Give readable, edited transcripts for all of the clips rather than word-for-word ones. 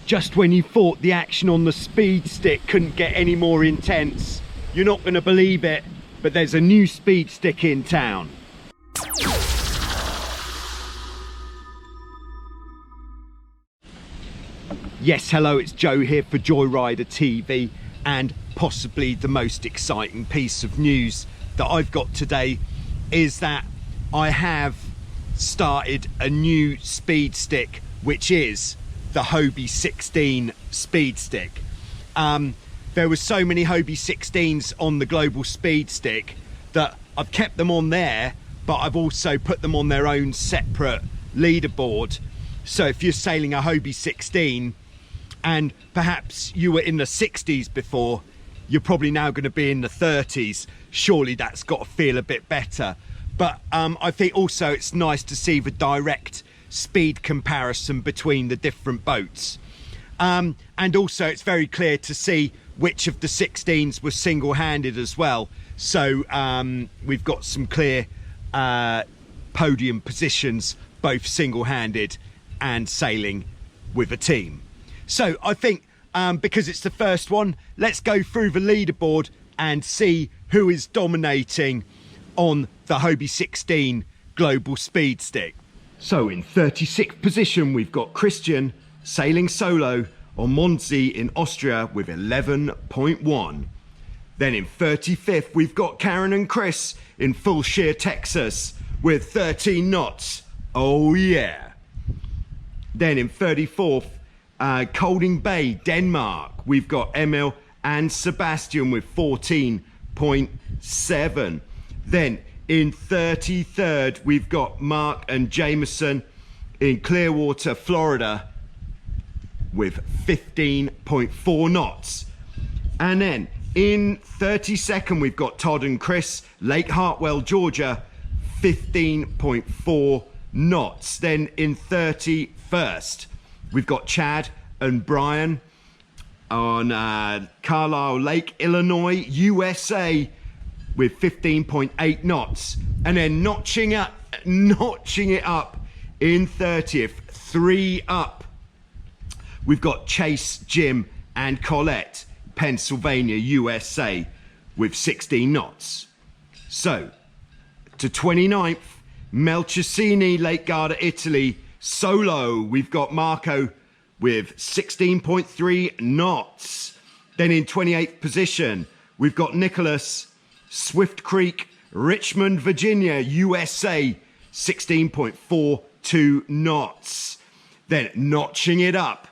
just when you thought the action on the speed stick couldn't get any more intense, you're not going to believe it, but there's a new speed stick in town. Yes, hello, it's Joe here for Joyrider TV, and possibly the most exciting piece of news that I've got today is that I have started a new speed stick, which is the Hobie 16 speed stick. There were so many Hobie 16s on the global speed stick that I've kept them on there, but I've also put them on their own separate leaderboard. So if you're sailing a Hobie 16 and perhaps you were in the 60s before, you're probably now going to be in the 30s. Surely that's got to feel a bit better. But I think also it's nice to see the direct speed comparison between the different boats. And also it's very clear to see which of the 16s were single-handed as well. So we've got some clear podium positions, both single-handed and sailing with a team. So I think because it's the first one, let's go through the leaderboard and see who is dominating on the Hobie 16 global speed stick. So in 36th position, we've got Christian sailing solo on Mondsee in Austria with 11.1. Then in 35th, we've got Karen and Chris in Full Shear, Texas with 13 knots. Oh yeah. Then in 34th, Kolding Bay, Denmark, we've got Emil and Sebastian with 14.7. Then in 33rd, we've got Mark and Jameson in Clearwater, Florida with 15.4 knots. And then in 32nd, we've got Todd and Chris, Lake Hartwell, Georgia, 15.4 knots. Then in 31st, we've got Chad and Brian on Carlisle Lake, Illinois, USA with 15.8 knots. And then notching it up in 30th, 3 up, we've got Chase, Jim and Colette, Pennsylvania, USA with 16 knots. So to 29th, Melchicini, Lake Garda, Italy, solo, we've got Marco with 16.3 knots. Then in 28th position, we've got Nicholas, Swift Creek, Richmond, Virginia, USA, 16.42 knots. Then notching it up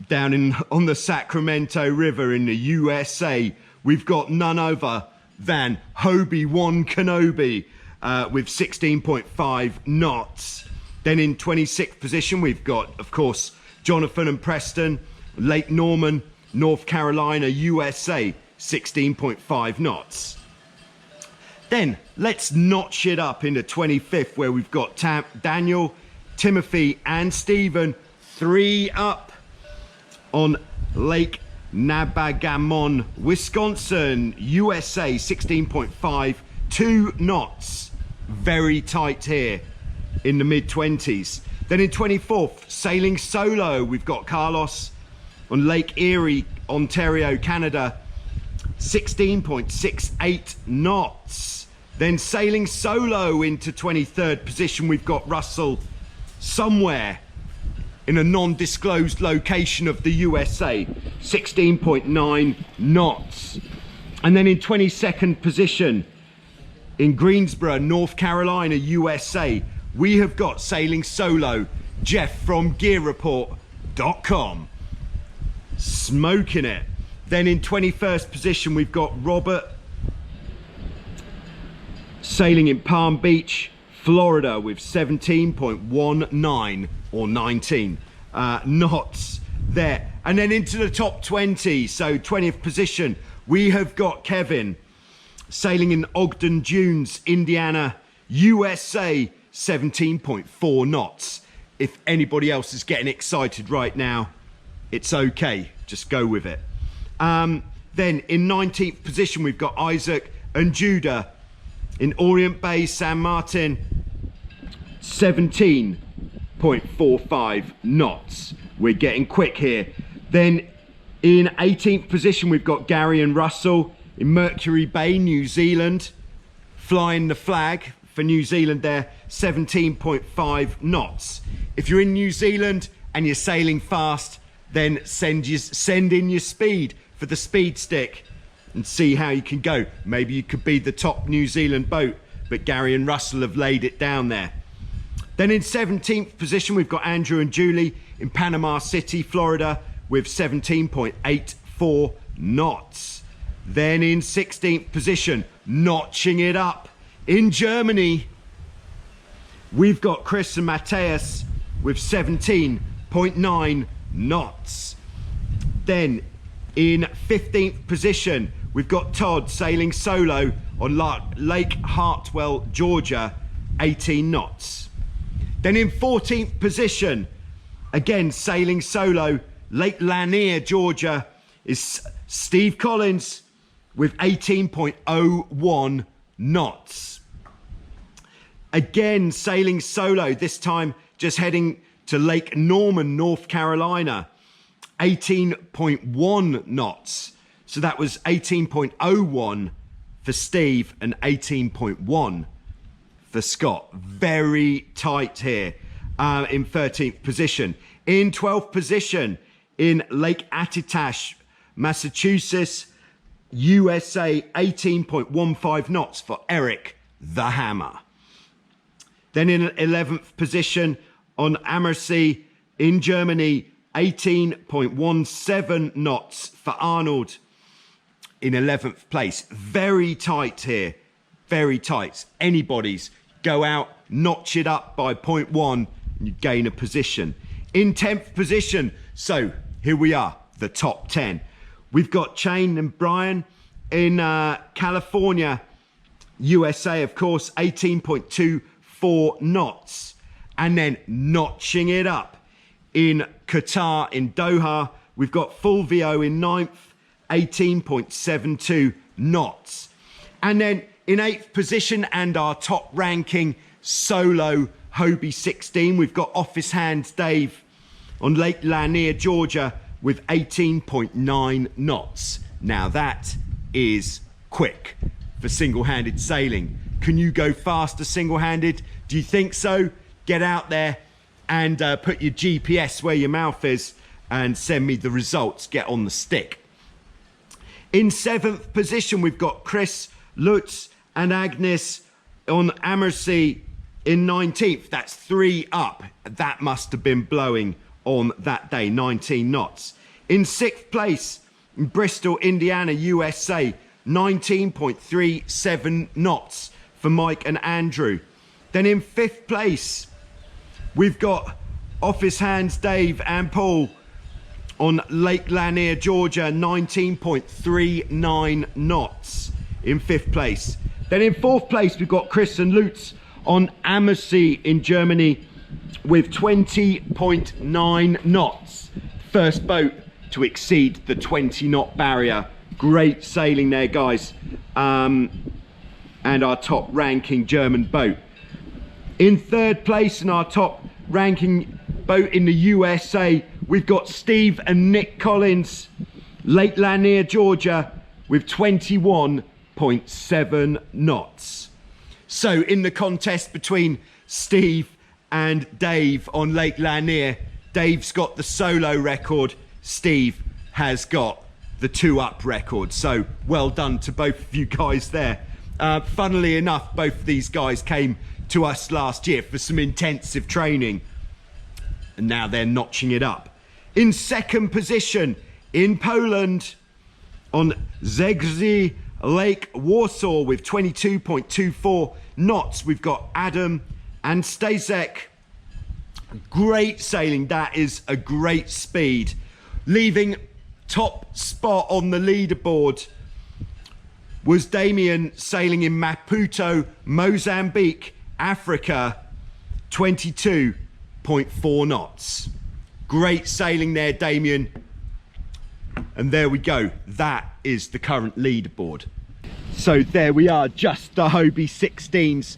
down on the Sacramento River in the USA, we've got none other than Hobie One Kenobi with 16.5 knots. Then in 26th position, we've got, of course, Jonathan and Preston, Lake Norman, North Carolina, USA, 16.5 knots. Then let's notch it up into 25th, where we've got Daniel, Timothy and Stephen, 3 up on Lake Nabagamon, Wisconsin, USA, 16.52 knots. Very tight here in the mid-20s. Then in 24th, sailing solo, we've got Carlos on Lake Erie, Ontario, Canada, 16.68 knots. Then sailing solo into 23rd position, we've got Russell somewhere in a non-disclosed location of the USA, 16.9 knots. And then in 22nd position, in Greensboro, North Carolina, USA, we have got sailing solo, Jeff from gearreport.com, smoking it. Then in 21st position, we've got Robert sailing in Palm Beach, Florida with 17.19 or 19 knots there. And then into the top 20, so 20th position, we have got Kevin sailing in Ogden Dunes, Indiana, USA, 17.4 knots. If anybody else is getting excited right now, it's okay, just go with it. Then in 19th position, we've got Isaac and Judah in Orient Bay, San Martin, 17 16.45 knots. We're getting quick here. Then in 18th position, we've got Gary and Russell in Mercury Bay, New Zealand, flying the flag for New Zealand there, 17.5 knots. If you're in New Zealand and you're sailing fast, then send in your speed for the speed stick and see how you can go. Maybe you could be the top New Zealand boat, but Gary and Russell have laid it down there. Then in 17th position, we've got Andrew and Julie in Panama City, Florida, with 17.84 knots. Then in 16th position, notching it up in Germany, we've got Chris and Matthias with 17.9 knots. Then in 15th position, we've got Todd sailing solo on Lake Hartwell, Georgia, 18 knots. Then in 14th position, again sailing solo, Lake Lanier, Georgia, is Steve Collins with 18.01 knots. Again sailing solo, this time just heading to Lake Norman, North Carolina, 18.1 knots. So that was 18.01 for Steve and 18.1 for Scott. Very tight here in 13th position. In 12th position, in Lake Atitash, Massachusetts, USA, 18.15 knots for Eric the Hammer. Then in 11th position on Ammersee in Germany, 18.17 knots for Arnold in 11th place. Very tight here, very tight. Anybody's, go out, notch it up by 0.1 and you gain a position. In 10th position, so here we are, the top 10. We've got Shane and Brian in California, USA, of course, 18.24 knots. And then notching it up in Qatar, in Doha, we've got Fulvio in 9th, 18.72 knots. And then in 8th position and our top ranking solo Hobie 16, we've got Office Hands Dave on Lake Lanier, Georgia, with 18.9 knots. Now that is quick for single-handed sailing. Can you go faster single-handed? Do you think so? Get out there and put your GPS where your mouth is and send me the results. Get on the stick. In 7th position, we've got Chris, Lutz and Agnes on Ammersee in 19th. That's 3 up. That must have been blowing on that day, 19 knots. In 6th place, in Bristol, Indiana, USA, 19.37 knots for Mike and Andrew. Then in 5th place, we've got Office Hands Dave and Paul on Lake Lanier, Georgia, 19.39 knots in 5th place. Then in 4th place, we've got Chris and Lutz on Ammersee in Germany with 20.9 knots. First boat to exceed the 20 knot barrier. Great sailing there, guys. And our top ranking German boat. In 3rd place in our top ranking boat in the USA, we've got Steve and Nick Collins, Lake Lanier, Georgia, with 21.7 knots. So in the contest between Steve and Dave on Lake Lanier, Dave's got the solo record, Steve has got the 2-up record. So well done to both of you guys there. Funnily enough, both of these guys came to us last year for some intensive training and now they're notching it up. In 2nd position in Poland on Zegrzy Lake Warsaw with 22.24 knots, we've got Adam and Stazek. Great sailing, that is a great speed. Leaving top spot on the leaderboard was Damien sailing in Maputo, Mozambique, Africa, 22.4 knots. Great sailing there, Damien. And there we go. That is the current leaderboard. So there we are, just the Hobie 16's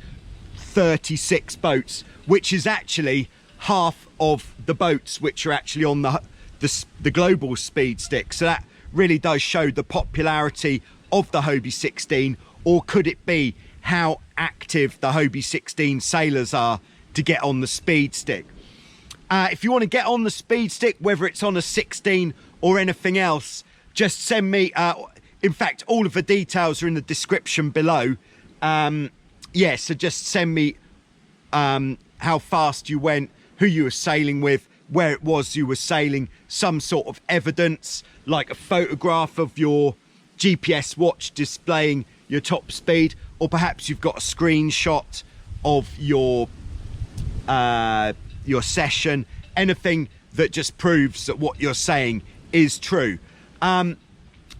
36 boats, which is actually half of the boats which are actually on the global speed stick. So that really does show the popularity of the Hobie 16, or could it be how active the Hobie 16 sailors are to get on the speed stick? If you want to get on the speed stick, whether it's on a 16 or anything else, just send me, in fact, all of the details are in the description below. Yeah, so just send me how fast you went, who you were sailing with, where it was you were sailing, some sort of evidence, like a photograph of your GPS watch displaying your top speed, or perhaps you've got a screenshot of your session, anything that just proves that what you're saying is true. And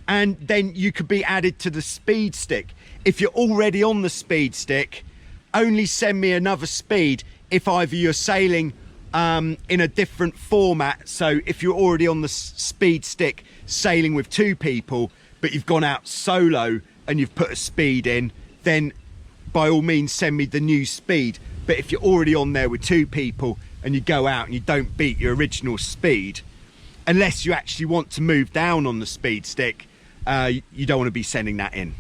then you could be added to the speed stick. If you're already on the speed stick, only send me another speed if either you're sailing in a different format. So if you're already on the speed stick sailing with 2 people, but you've gone out solo and you've put a speed in, then by all means send me the new speed. But if you're already on there with 2 people and you go out and you don't beat your original speed, unless you actually want to move down on the speed stick, you don't want to be sending that in.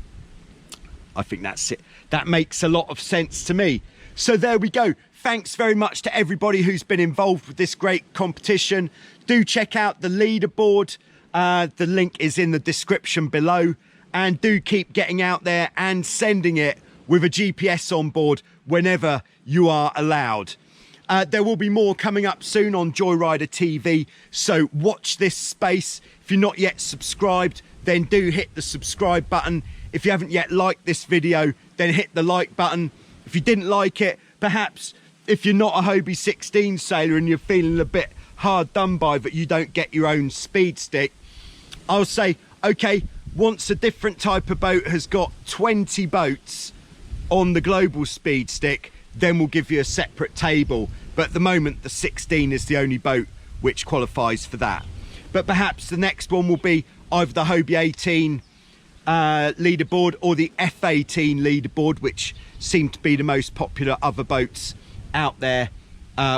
I think that's it. That makes a lot of sense to me. So there we go. Thanks very much to everybody who's been involved with this great competition. Do check out the leaderboard. The link is in the description below. And do keep getting out there and sending it with a GPS on board whenever you are allowed. There will be more coming up soon on Joyrider TV, so watch this space. If you're not yet subscribed, then do hit the subscribe button. If you haven't yet liked this video, then hit the like button. If you didn't like it, perhaps if you're not a Hobie 16 sailor and you're feeling a bit hard done by that you don't get your own speed stick, I'll say, okay, once a different type of boat has got 20 boats on the global speed stick, then we'll give you a separate table. But at the moment, the 16 is the only boat which qualifies for that. But perhaps the next one will be either the Hobie 18 leaderboard or the F18 leaderboard, which seem to be the most popular other boats out there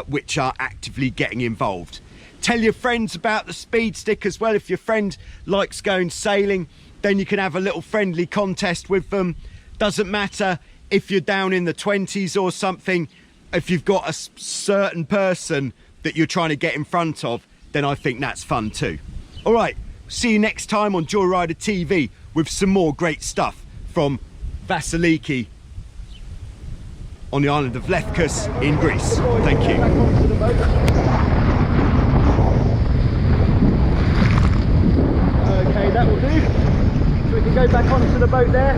which are actively getting involved. Tell your friends about the speed stick as well. If your friend likes going sailing, then you can have a little friendly contest with them. Doesn't matter if you're down in the 20s or something. If you've got a certain person that you're trying to get in front of, then I think that's fun too. All right, see you next time on Joyrider TV with some more great stuff from Vasiliki on the island of Lefkas in Greece. Thank you. Okay, that will do. So we can go back onto the boat there.